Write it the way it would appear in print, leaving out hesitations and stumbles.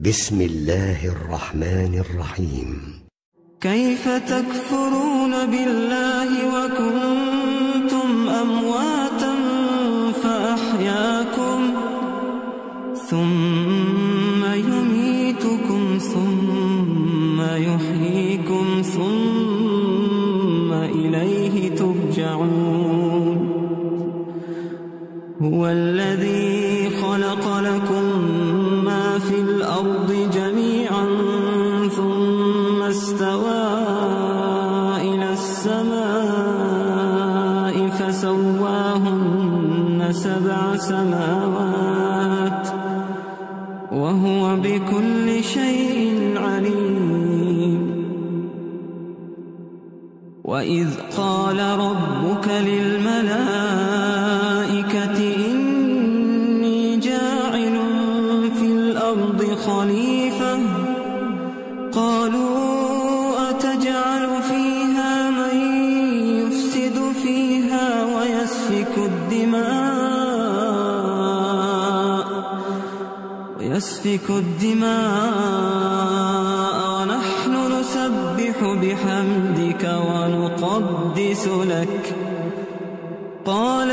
بسم الله الرحمن الرحيم. كيف تكفرون بالله وكنتم أمواتا فأحياكم ثم يميتكم ثم يحييكم ثم إليه ترجعون. هو الذي خلق لكم ما في الأرض جميعا ثم استوى إلى السماء فسواهن 7 سماوات وهو بكل شيء عليم. وإذ قال ربك للملائكة إني جاعل في الأرض خليفة قالوا أتجعل فيها من يفسد فيها ويسفك الدماء ونحن نسبح بحمدك ونقدس لك قال